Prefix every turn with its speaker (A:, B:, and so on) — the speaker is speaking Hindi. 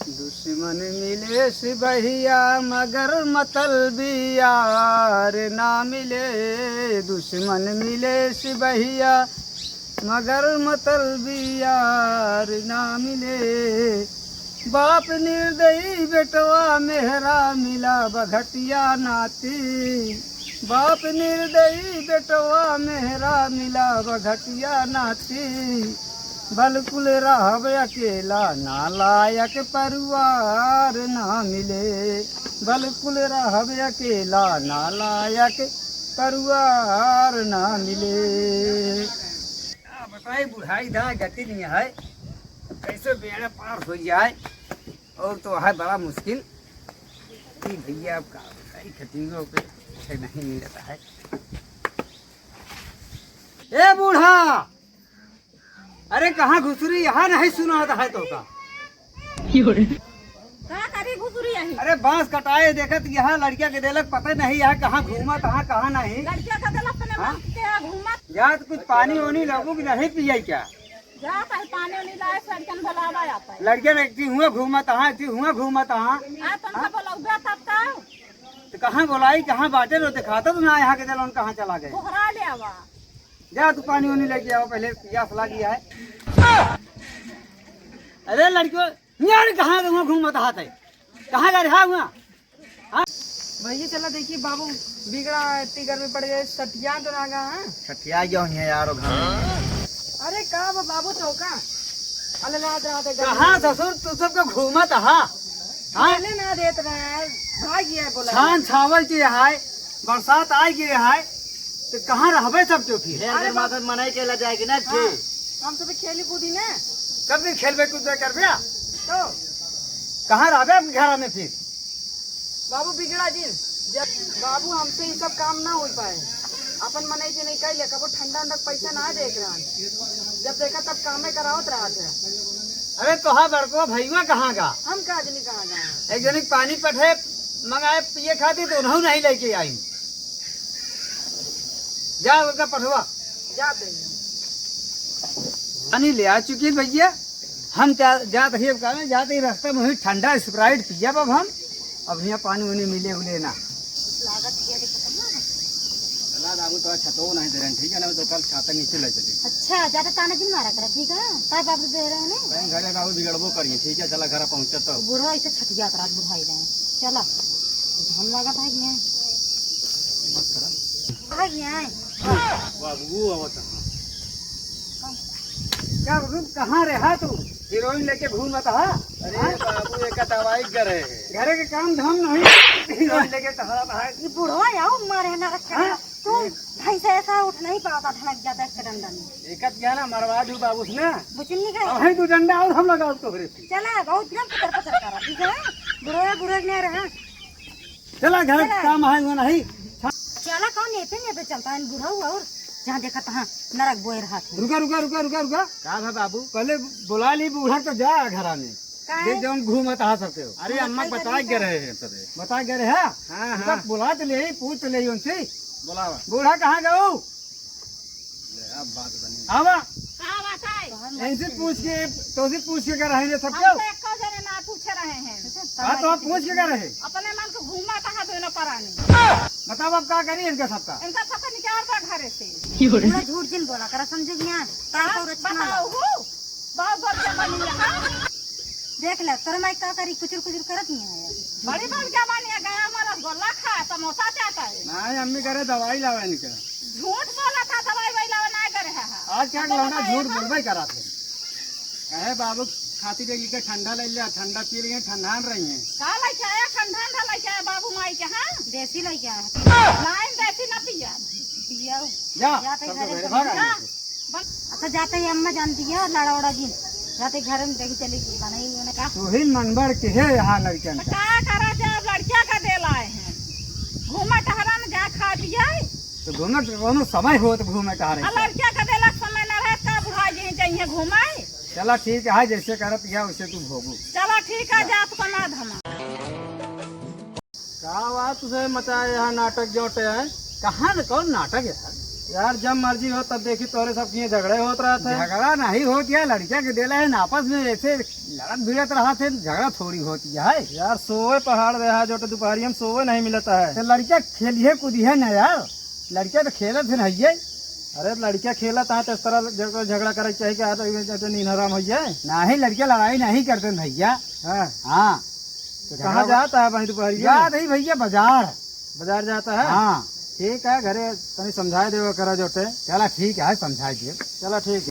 A: दुश्मन मिले सिपहिया मगर मतलबी यार ना मिले। दुश्मन मिले सिपहिया मगर मतलबी यार ना मिले। बाप निर्दयी बेटवा मेहरा मिला बघटिया नाती। बाप निर्दयी बेटवा मेहरा मिला बघटिया नाती। बलकुल रहब अकेला नालायक परिवार ना मिले। बलकुल रहब अकेला नालायक परिवार ना मिले। बताइए बुढ़ाई धा गति नहीं है, कैसे बेड़ा पार हो जाए और तो है बड़ा मुश्किल। भैया आपका कई खतीनों पे नहीं मिलता है। ए बूढ़ा, अरे कहाँ घुसरी, यहाँ नहीं सुना है तो का
B: करी घुसरी यही।
A: अरे बांस कटाए देखत यहाँ लड़किया के देलक पता नहीं है कहाँ घूमा कहाँ नहीं।
B: लड़किया का दिल अपने मन के घूमत
A: जा तो कुछ पानी वानी लगू कि नहीं पिया क्या?
B: जात है पानी नहीं लाए सड़कन भलावा आता है।
A: लड़किया ने हुआ घूमा तहाँ
B: आ तुमसे बोलौबे तब का
A: तो कहाँ बोलाई कहाँ बाटे लो दिखाता तो ना यहाँ के दिल कहाँ चला गए।
B: पोखरा ले आवा
A: जा तू पानी वानी लेके आओ, पहले प्यास लगी है। अरे लड़कियों यार कहाँ घूमा हाथ है, कहाँ जा रहा हुआ?
C: भैया चला देखिए बाबू बिगड़ा इतनी गर्मी पड़ गई, सटिया तो ना गया है।
A: छठिया क्यों है यार घर?
C: अरे का बाबू तो का अल्लाह रात रात
A: कहाँ ससुर तू सबको घूमा हाँ
C: पहले ना देत रहे भाग गया बोला
A: छान छावल के है बरसात आई के है तो कहाँ रहबे सब तो फिर
C: अरे
A: माता मनाई के ला जाएगी ना
C: हाँ, हम तो खेली कूदी ना
A: कब भी खेलबे कूद करबे
C: तो
A: कहाँ रहबे अपने घर में फिर?
C: बाबू बिगड़ा जी जब बाबू हमसे ये सब काम ना हो पाए अपन मनाई से नहीं कह कबो ठंडा ठंडा पैसा ना देख रहा, जब देखा तब कामे करावत रहा था।
A: अरे तो हाँ बड़को भैया कहाँ का?
C: हम का जनी कहाँ गए?
A: एक जनी पानी पठे मंगाए पिए खाती तो उन्होंने नहीं लेके आई। जा उनका पठवा
C: जाते
A: पानी ले आ चुकी भैया। हम जाते ही जाते ही रास्ते में हुई ठंडा स्प्राइट पिया अब हम अब यहाँ पानी वानी मिले उले ना
B: लागत किया देखो ना।
A: बाबू तो छतो नहीं दे रहे ठीक है ना, तो कल छाता नीचे ले चले।
B: अच्छा ज्यादा ताना जिन मारा कर ठीक है काय बाबू दे रहे हैं
A: कहीं घरे बाबू बिगड़बो करिए ठीक है, चला घर पहुँचे तो
B: बुढ़ा ऐसे छटिया रात बुढ़ाई रहे चला हम लागत है कि आ गया
A: बाबू क्या बाबू कहाँ रहा तू? हीरोइन लेके घूम रहा? अरे बाबू एक दवाई करे घरे के काम धाम नहीं हीरोइन लेके टहरा है।
B: ये बुढ़वा आओ मारे ना रखा तुम ढंग से ऐसा उठ नहीं पाता धनक जाता है डंडा में
A: एक क्या ना मरवा दू बाबू ने
B: बुचनी का
A: अब है तू डंडा और हम लगाओ तो रे
B: चला बहुत दिन पतर पतर करा ठीक है बुढ़वा बुढ़ा नहीं रहा
A: चला घर काम है वो नहीं
B: चला कौन नेपे चलता है बुढ़ा हुआ और जहाँ देखा तहाँ नरक बोए रहा था।
A: रुका रुका रुका रुका रुका कहा था बाबू पहले बुला ली बूढ़ा तो जा घर में देख जब घूमत आ सकते हो। अरे अम्मा बता के रहे हैं बता के रहे हैं हाँ बुला तो ले पूछ तो ले उनसे बुलावा बूढ़ा कहाँ गए अब बात बनी आवा ऐसे पूछ के तो कर रहे हैं सब क्यों
B: ना पूछ रहे हैं
A: हाँ तो आप पूछ के कर रहे
B: अपने मन को घूमा कहाँ दोनों परानी
A: बताओ अब क्या करिए इनका सबका
B: इनका सबका निकाल था घरे से पूरा झूठ जिन बोला करा समझे क्या बताओ बहुत बहुत बनी है देख ले तोर माई का करी कुचुर कुचुर करत नहीं है बड़ी बात क्या बनी है गया हमारा गोला खा समोसा चाहता है
A: नहीं अम्मी करे दवाई लावा इनका
B: झूठ बोला था दवाई वही लावा नहीं करे है
A: आज क्या लौना झूठ बोलबे करा थे कहे बाबू खाती देख के ठंडा ले लिया ठंडा पी रही है ठंडा रही है
B: का लेके आया ठंडा लेके आया बाबू माई के हां देसी लेके आया लाइन देसी ना पिया पिया
A: जा
B: जाते घरे अच्छा जाते ही अम्मा जानती है लड़ा उड़ा जी जाते घर में देखी चली बनाई उन्होंने कहा
A: तू ही मनबर के है यहाँ लड़कियां
B: क्या करा जब लड़किया का दे लाए हैं घूमा टहरा में जा खा पिया
A: तो घूमने समय हो तो घूमे टहरे
B: लड़किया का देला समय न रहे का बुढ़ा जी चाहिए घुमाए
A: चला ठीक है जैसे करत या वैसे तू भोगू
B: चलो ठीक है जात को ना धमा
A: क्या बात तुझे मचा यहाँ नाटक जोटे है कहाँ कौन नाटक है यार जब मर्जी हो तब देखी तोरे सब किए झगड़े होत रहा थे। झगड़ा नहीं होती है, लड़किया के देला है आपस में ऐसे लड़त भिड़त रहा थे, झगड़ा थोड़ी होती है यार। सोए पहाड़ रहा जो दोपहरी में सोए नहीं मिलता है। तो लड़किया खेलिए कूदी है ना यार, लड़किया तो खेलत है नहीं। अरे लड़किया खेलत है तो इस तरह झगड़ा करे चाहिए कि नींद हराम हो जाए। नहीं लड़किया लड़ाई नहीं करते भैया। हाँ तो कहाँ जाता है भाई दोपहरी? जात नहीं भैया, बाजार जाता है। हाँ ठीक है, घरे तनी समझाए देव करा जोटे। चला ठीक है, समझाए दिए। चला ठीक है।